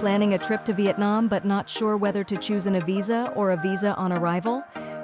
Planning a trip to Vietnam but not sure whether to choose an eVisa or a visa on arrival?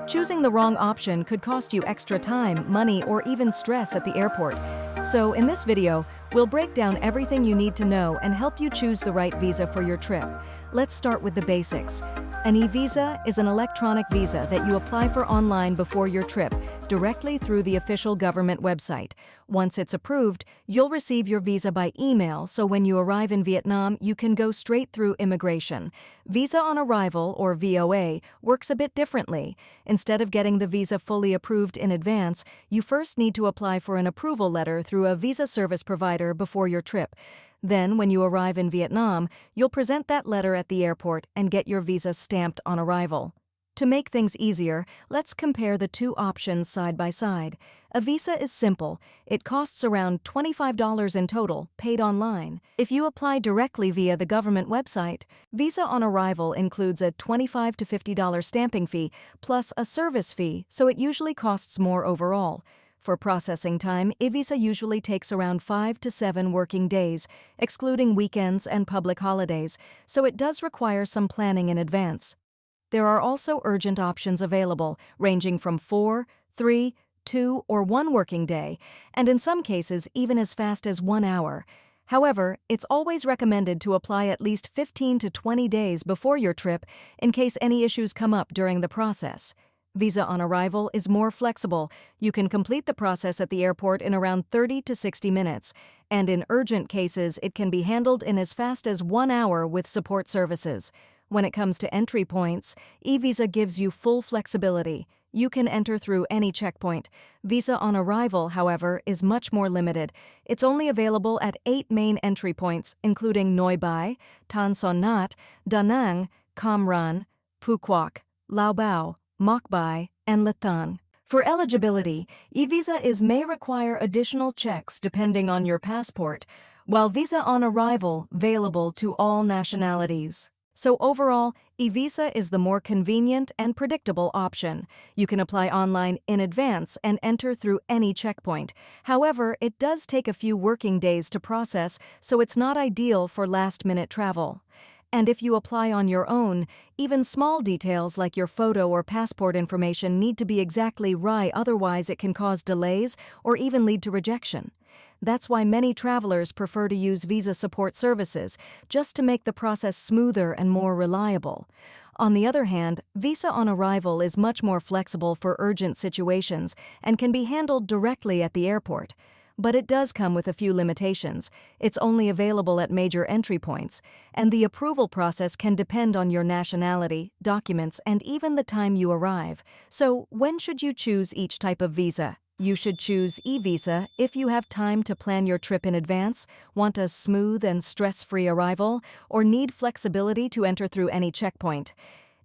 Choosing the wrong option could cost you extra time, money, or even stress at the airport. So in this video, we'll break down everything you need to know and help you choose the right visa for your trip. Let's start with the basics. An eVisa is an electronic visa that you apply for online before your trip, directly through the official government website. Once it's approved, you'll receive your visa by email, so when you arrive in Vietnam, you can go straight through immigration. Visa on arrival, or VOA, works a bit differently. Instead of getting the visa fully approved in advance, you first need to apply for an approval letter through a visa service provider before your trip. Then, when you arrive in Vietnam, you'll present that letter at the airport and get your visa stamped on arrival. To make things easier, let's compare the two options side by side. A visa is simple. It costs around $25 in total, paid online. If you apply directly via the government website, Visa on arrival includes a $25 to $50 stamping fee plus a service fee, so it usually costs more overall. For processing time, eVisa usually takes around 5 to 7 working days, excluding weekends and public holidays, so it does require some planning in advance. There are also urgent options available, ranging from 4, 3, 2, or 1 working day, and in some cases even as fast as 1 hour. However, it's always recommended to apply at least 15 to 20 days before your trip in case any issues come up during the process. Visa on arrival is more flexible. You can complete the process at the airport in around 30 to 60 minutes, and in urgent cases, it can be handled in as fast as 1 hour with support services. When it comes to entry points, eVisa gives you full flexibility. You can enter through any checkpoint. Visa on arrival, however, is much more limited. It's only available at 8 main entry points, including Noi Bai, Tan Son Nhat, Da Nang, Cam Ranh, Phu Quoc, Lao Bao, Moc Bai, and Lathan. For eligibility, eVisa may require additional checks depending on your passport, while Visa on arrival available to all nationalities. So overall, eVisa is the more convenient and predictable option. You can apply online in advance and enter through any checkpoint. However, it does take a few working days to process, so it's not ideal for last-minute travel. And if you apply on your own, even small details like your photo or passport information need to be exactly right, otherwise it can cause delays or even lead to rejection. That's why many travelers prefer to use visa support services, just to make the process smoother and more reliable. On the other hand, Visa on arrival is much more flexible for urgent situations and can be handled directly at the airport. But it does come with a few limitations. It's only available at major entry points, and the approval process can depend on your nationality, documents, and even the time you arrive. So, when should you choose each type of visa? You should choose eVisa if you have time to plan your trip in advance, want a smooth and stress-free arrival, or need flexibility to enter through any checkpoint.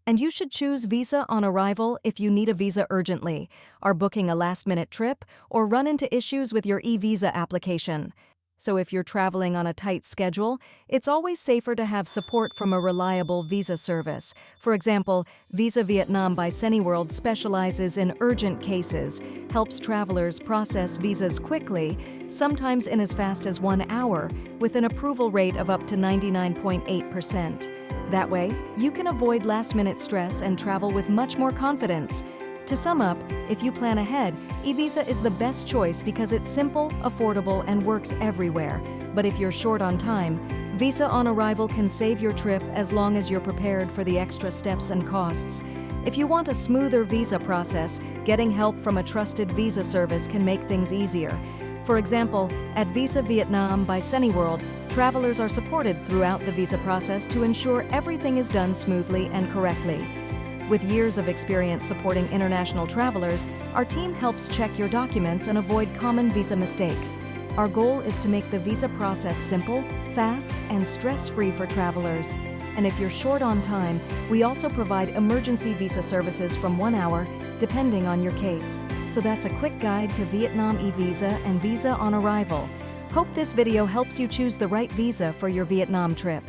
And you should choose Visa on arrival if you need a visa urgently, are booking a last-minute trip, or run into issues with your eVisa application. So if you're traveling on a tight schedule, it's always safer to have support from a reliable visa service. For example, Visa Vietnam by Seniworld specializes in urgent cases, helps travelers process visas quickly, sometimes in as fast as 1 hour, with an approval rate of up to 99.8%. That way, you can avoid last-minute stress and travel with much more confidence. To sum up, if you plan ahead, eVisa is the best choice because it's simple, affordable, and works everywhere. But if you're short on time, Visa on arrival can save your trip as long as you're prepared for the extra steps and costs. If you want a smoother visa process, getting help from a trusted visa service can make things easier. For example, at Visa Vietnam by Seniworld, travelers are supported throughout the visa process to ensure everything is done smoothly and correctly. With years of experience supporting international travelers, our team helps check your documents and avoid common visa mistakes. Our goal is to make the visa process simple, fast, and stress-free for travelers. And if you're short on time, we also provide emergency visa services from 1 hour, depending on your case. So that's a quick guide to Vietnam eVisa and Visa on arrival. Hope this video helps you choose the right visa for your Vietnam trip.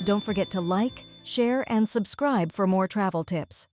Don't forget to like, share, and subscribe for more travel tips.